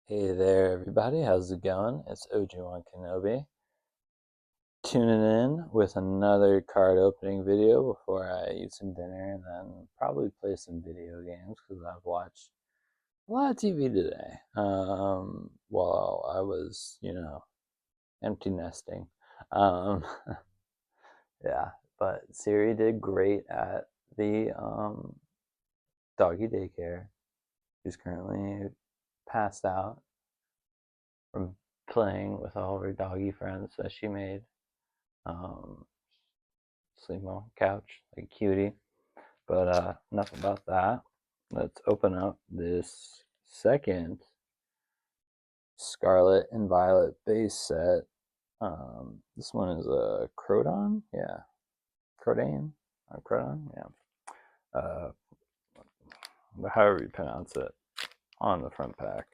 Hey there, everybody. How's it going? It's OG1 Kenobi tuning in with another card opening video before I eat some dinner and then probably play some video games because I've watched a lot of TV today while I was, empty nesting. Um, yeah, but Siri did great at the doggy daycare. She's currently passed out from playing with all of her doggy friends that she made. Um, Sleeping on the couch like a cutie. But enough about that. Let's open up this second Scarlet and Violet base set. This one is a Crodon, yeah, Crodane, or Crodon, yeah. However you pronounce it on the front pack.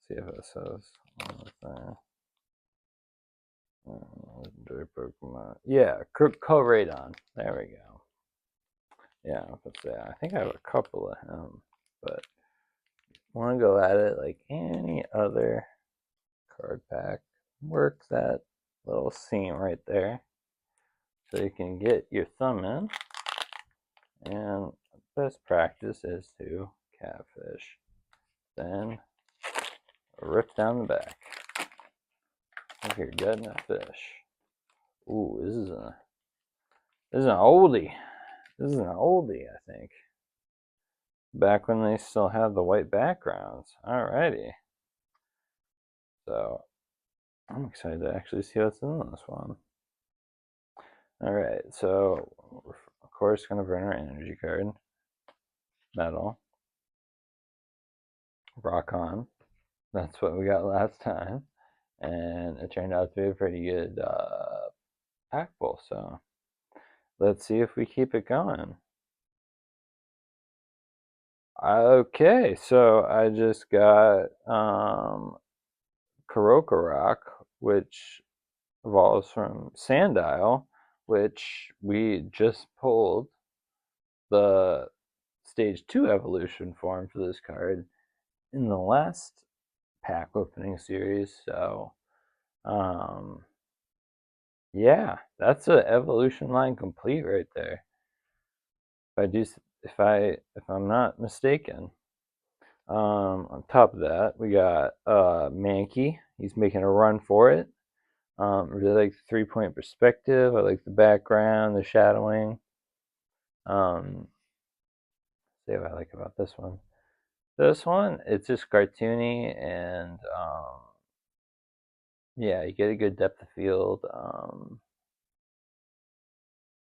See if it says on the thing. Legendary Pokemon. Yeah, Koradon. There we go. Yeah, let's say I think I have a couple of him, but want to go at it like any other card pack. Work that little seam right there so you can get your thumb in. And best practice is to catfish. Then rip down the back. If you're getting a fish. Ooh, this is an oldie. This is an oldie, I think. Back when they still had the white backgrounds. Alrighty. So I'm excited to actually see what's in this one. Alright, so we're of course gonna burn our energy card. Metal. Rock on. That's what we got last time. And it turned out to be a pretty good pack pull, so let's see if we keep it going. Okay, so I just got Rock, which evolves from Sandile, which we just pulled the stage 2 evolution form for this card in the last pack opening series. So yeah, that's an evolution line complete right there. If I'm not mistaken. On top of that, we got Mankey. He's making a run for it. Really like the 3-point perspective. I like the background, the shadowing. See what I like about this one. This one, it's just cartoony and yeah, you get a good depth of field.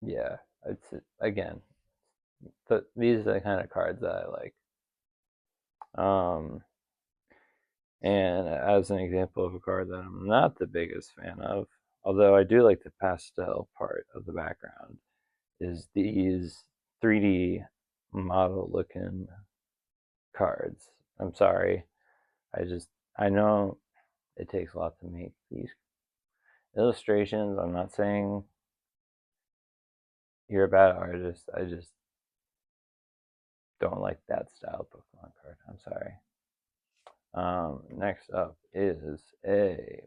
Yeah, it's again, these are the kind of cards that I like. And as an example of a card that I'm not the biggest fan of, although I do like the pastel part of the background, is these 3D model looking cards. I'm sorry. I know it takes a lot to make these illustrations. I'm not saying you're a bad artist. I just don't like that style Pokemon card. I'm sorry. Next up is a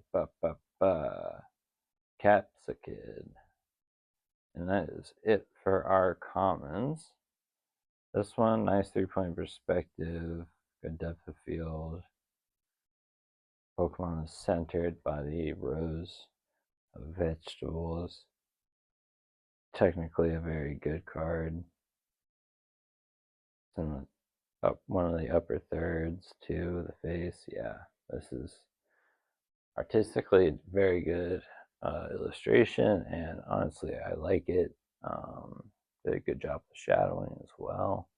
Capsicid. And that is it for our commons. This one, nice 3-point perspective, good depth of field. Pokemon is centered by the rows of vegetables. Technically a very good card. It's in one of the upper thirds to the face. Yeah, this is artistically very good illustration, and honestly, I like it. Did a good job with shadowing as well.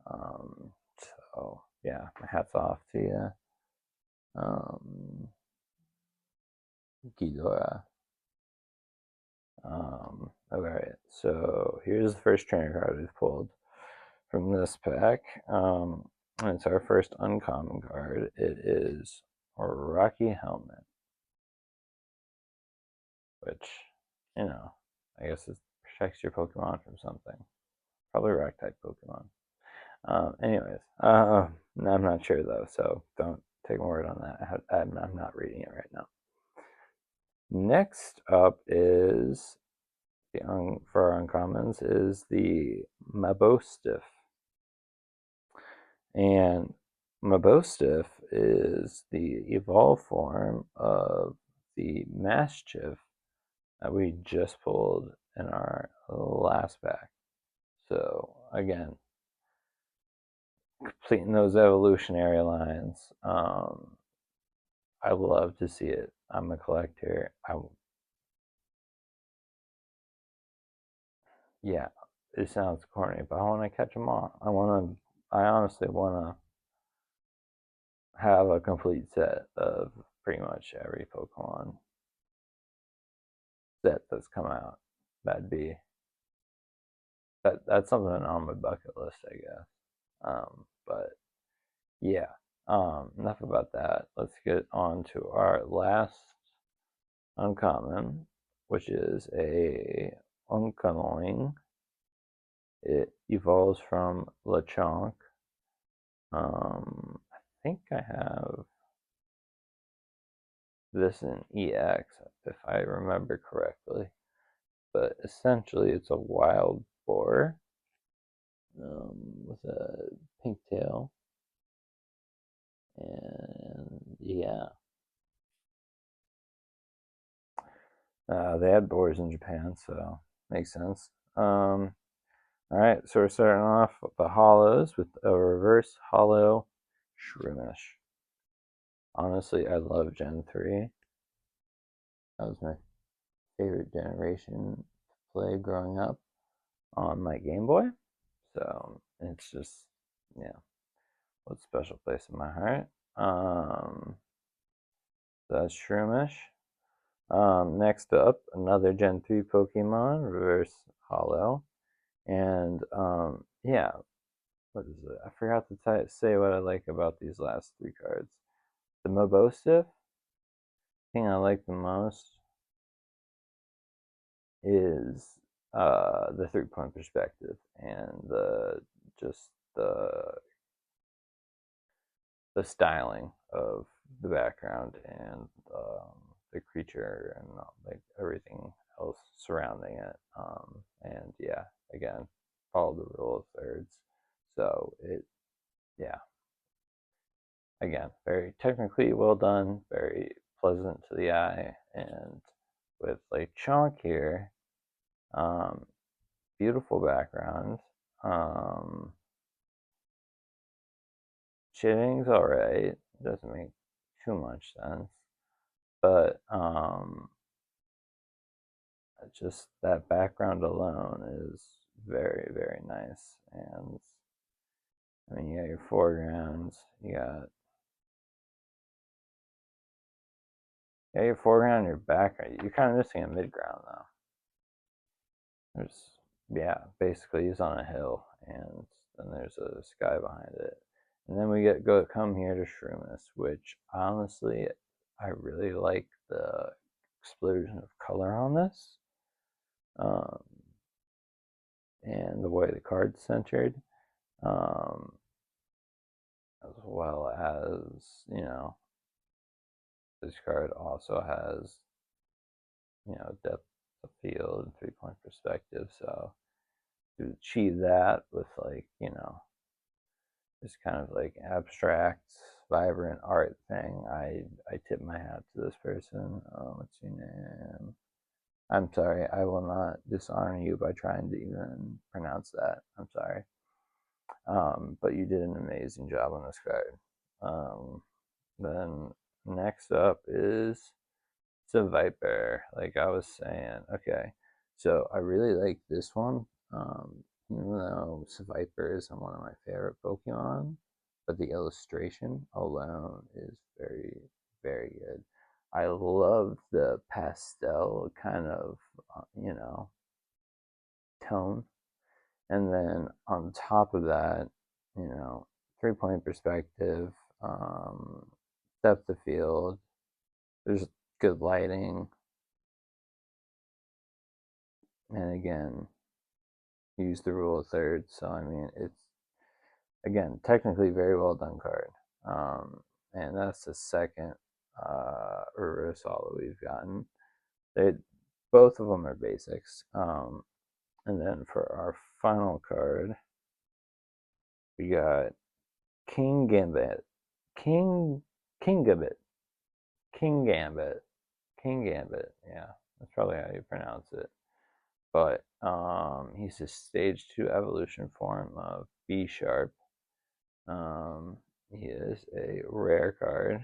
So yeah, my hat's off to you, Ghidorah. Alright, so here's the first trainer card we've pulled from this pack. And it's our first uncommon card. It is a Rocky Helmet, which, I guess it protects your Pokemon from something. Probably rock type Pokemon. Anyways, I'm not sure though, so don't take my word on that. I'm not reading it right now. Next up is for our uncommons is the Mabostiff. And Mabostiff is the evolved form of the Mastiff that we just pulled in our last pack. So again, completing those evolutionary lines. I love to see it. I'm a collector. Yeah, it sounds corny, but I want to catch them all. I honestly want to have a complete set of pretty much every Pokemon set that's come out. That'd be that's something on my bucket list, I guess. But yeah, enough about that. Let's get on to our last uncommon, which is a Unconoing. It evolves from Lechonk. I think I have this in EX, if I remember correctly. But essentially, it's a wild boar with a pink tail. And yeah, they had boars in Japan, so makes sense. All right, so we're starting off with the hollows with a reverse hollow Shroomish. Honestly, I love Gen 3. That was my favorite generation to play growing up on my Game Boy. So it's just, yeah, what's a special place in my heart. That's Shroomish. Next up, another Gen 3 Pokemon, Reverse Hollow. And yeah, what is it? I forgot to say what I like about these last three cards. The Mabostiff, thing I like the most is the 3-point perspective and just the styling of the background and the creature and like everything else surrounding it. And yeah, again, follow the rule of thirds. So yeah, again, very technically well done, very pleasant to the eye, and with like Chonk here, um, beautiful background. Um, Shitting's alright, doesn't make too much sense, but just that background alone is very, very nice. And I mean, you got your foregrounds, your foreground, your background. You're kind of missing a midground though. There's yeah, basically he's on a hill, and then there's a sky behind it, and then we come here to Shroomish, which honestly I really like the explosion of color on this. Um, and the way the card's centered, um, as well as this card also has depth of field and 3-point perspective. So to achieve that with like this kind of like abstract, vibrant art thing, I tip my hat to this person. What's your name? I'm sorry, I will not dishonor you by trying to even pronounce that. I'm sorry. But you did an amazing job on this card. Then next up is the Viper. Like I was saying, okay. So I really like this one. Even though Viper isn't one of my favorite Pokemon, but the illustration alone is very, very good. I love the pastel kind of, tone. And then on top of that, 3-point perspective, depth of field, there's good lighting, and again, use the rule of thirds. So I mean, again, technically very well done card. And that's the second reverse holo we've gotten. They both of them are basics. And then for our final card, we got King Gambit. King Gambit. King Gambit. King Gambit. Yeah, that's probably how you pronounce it. But he's a stage 2 evolution form of B sharp. He is a rare card.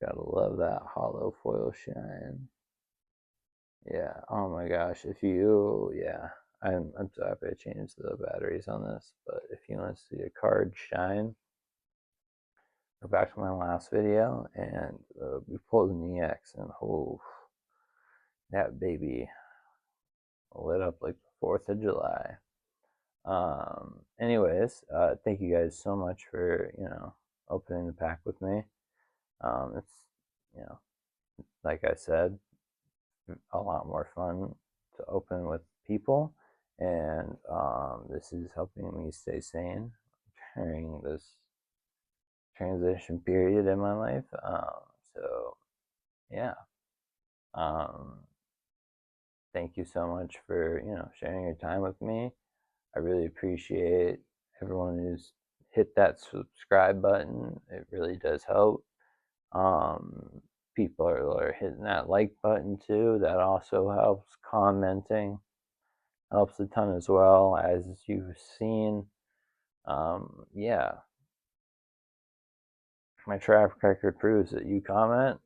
Gotta love that holo foil shine. Yeah, oh my gosh, if you, yeah, I'm so happy I changed the batteries on this, but if you want to see a card shine, go back to my last video, and we pulled an EX, and oh, that baby lit up like the 4th of July. Anyways, thank you guys so much for, opening the pack with me. It's, you know, like I said, a lot more fun to open with people, and this is helping me stay sane during this transition period in my life. So yeah, thank you so much for sharing your time with me. I really appreciate everyone who's hit that subscribe button. It really does help. People are hitting that like button too. That also helps. Commenting helps a ton as well, as you've seen. Yeah, my track record proves that you comment,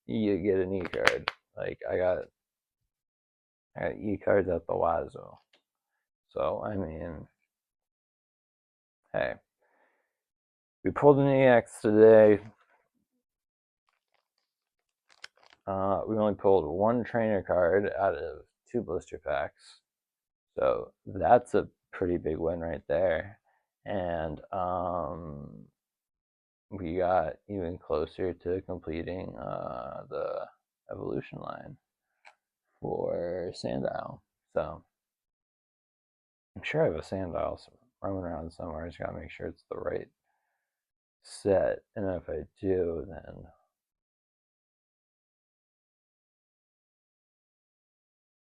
you get an e-card. Like I got e-cards at the wazoo. So I mean, hey, we pulled an EX today. We only pulled one trainer card out of 2 blister packs, so that's a pretty big win right there. And we got even closer to completing the evolution line for Sandile. So I'm sure I have a Sandile roaming around somewhere. I just gotta make sure it's the right set, and if I do, then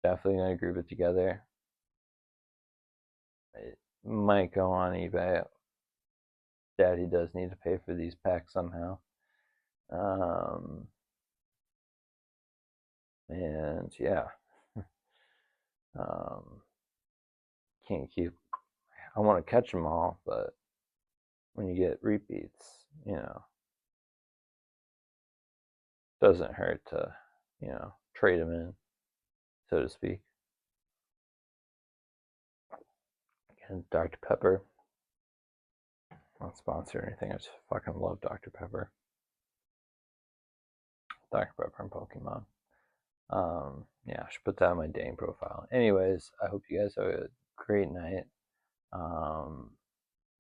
definitely gonna group it together. It might go on eBay. Daddy does need to pay for these packs somehow. And yeah, can't keep. I want to catch them all, but when you get repeats, doesn't hurt to, trade them in, so to speak. And Dr. Pepper, not sponsored or anything. I just fucking love Dr. Pepper. Dr. Pepper and Pokemon. Yeah, I should put that on my dating profile. Anyways, I hope you guys have a great night.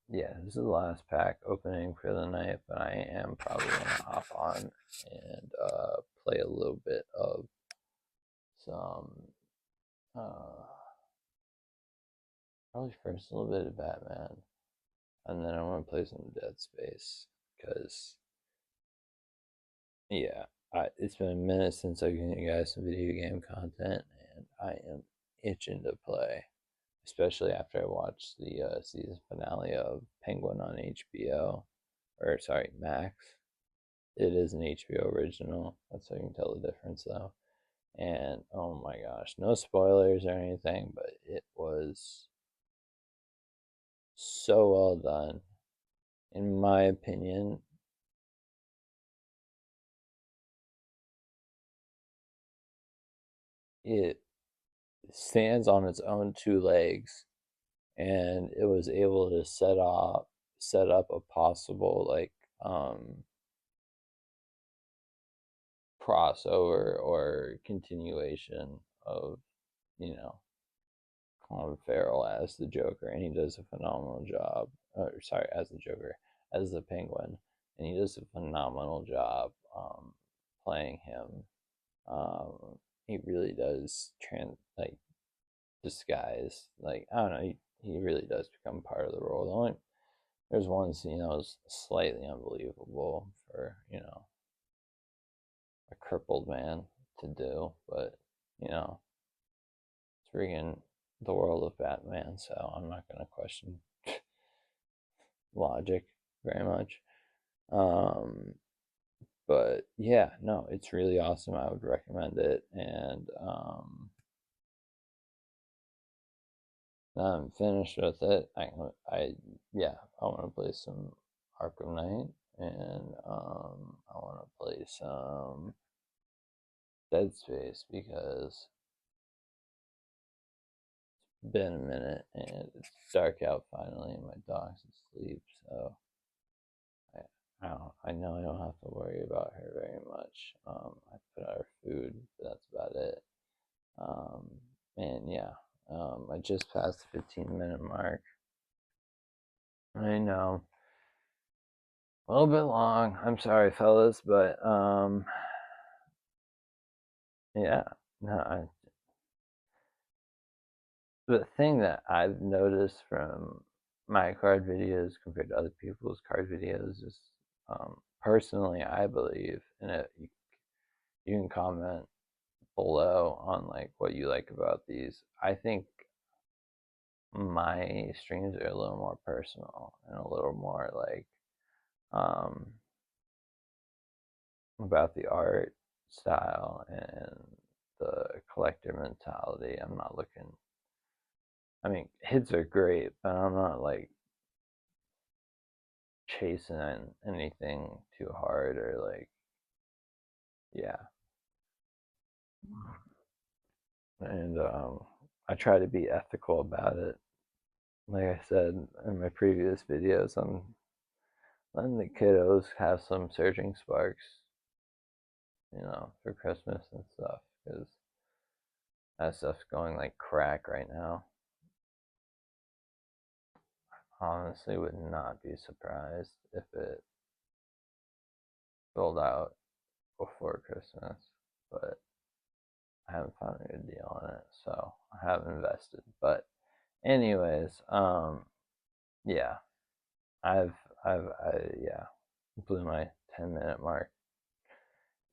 Yeah, this is the last pack opening for the night, but I am probably gonna hop on and play a little bit of some probably first a little bit of Batman, and then I want to play some Dead Space, because yeah, it's been a minute since I've given you guys some video game content, and I am itching to play, especially after I watched the season finale of Penguin on HBO, or sorry, Max. It is an HBO original. That's how you can tell the difference, though. And oh my gosh, no spoilers or anything, but it was so well done, in my opinion. It stands on its own 2 legs, and it was able to set up a possible crossover or continuation of Colin Farrell as the Joker, and he does a phenomenal job. Or sorry, as the Joker, as the Penguin, and he does a phenomenal job playing him. He really does disguise. Like, I don't know. he really does become part of the role. There's one scene that was slightly unbelievable for a crippled man to do, but it's freaking the world of Batman, so I'm not gonna question logic very much. But yeah, no, it's really awesome. I would recommend it, and now I'm finished with it. Yeah, I want to play some Arkham Knight, and I want to play some Dead Space because it's been a minute and it's dark out finally, and my dog's asleep, so I know I don't have to worry about her very much. I put out her food, but that's about it. And yeah, I just passed the 15-minute mark. I know, a little bit long. I'm sorry, fellas, but yeah, no. The thing that I've noticed from my card videos compared to other people's card videos is, personally, I believe, and you can comment below on like what you like about these. I think my streams are a little more personal and a little more like um, about the art style and the collector mentality. I'm not looking. I mean, hits are great, but I'm not like chasing anything too hard or like, yeah. And I try to be ethical about it. Like I said in my previous videos, I'm letting the kiddos have some surging sparks, for Christmas and stuff, because that stuff's going like crack right now. Honestly, would not be surprised if it sold out before Christmas, but I haven't found a good deal on it, so I haven't invested. But anyways, yeah, yeah, blew my 10-minute mark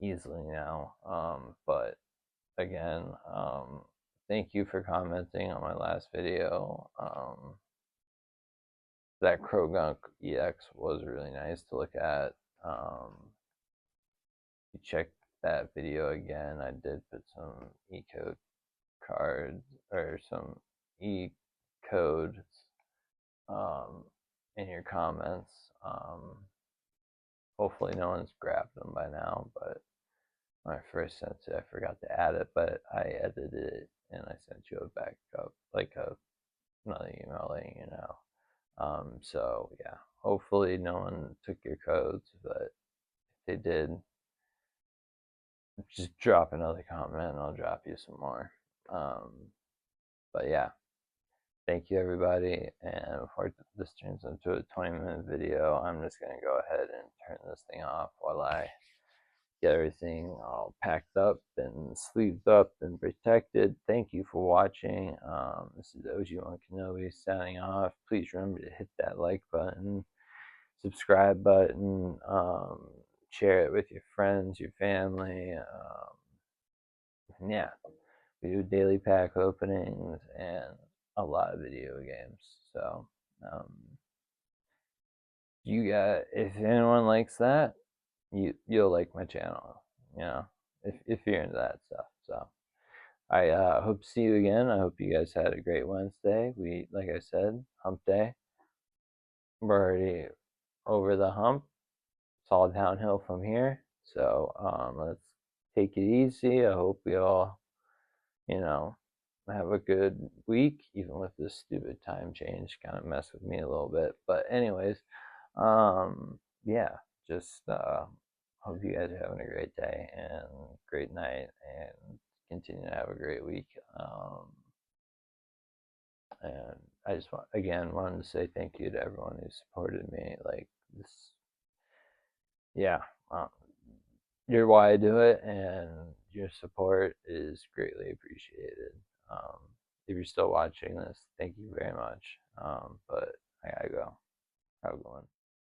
easily now. But again, thank you for commenting on my last video. That Krogunk EX was really nice to look at. You check that video again. I did put some E-code cards or some E-codes in your comments. Hopefully no one's grabbed them by now, but when I first sent it, I forgot to add it, but I edited it and I sent you a backup, like another email letting you know. So yeah, hopefully no one took your codes, but if they did, just drop another comment and I'll drop you some more. But yeah, thank you everybody, and before this turns into a 20-minute video, I'm just gonna go ahead and turn this thing off while I get everything all packed up and sleeved up and protected. Thank you for watching. This is OG1 Kenobi signing off. Please remember to hit that like button, subscribe button, share it with your friends, your family. Yeah, we do daily pack openings and a lot of video games. So, if anyone likes that, you'll like my channel. If you're into that stuff. So I hope to see you again. I hope you guys had a great Wednesday. Like I said, hump day. We're already over the hump. It's all downhill from here. So let's take it easy. I hope we all, have a good week, even with this stupid time change kind of messed with me a little bit. But anyways, yeah, just hope you guys are having a great day and great night and continue to have a great week. And I just wanted to say thank you to everyone who supported me. Like this, yeah, you're why I do it, and your support is greatly appreciated. if you're still watching this, thank you very much. But I gotta go. Have a good one.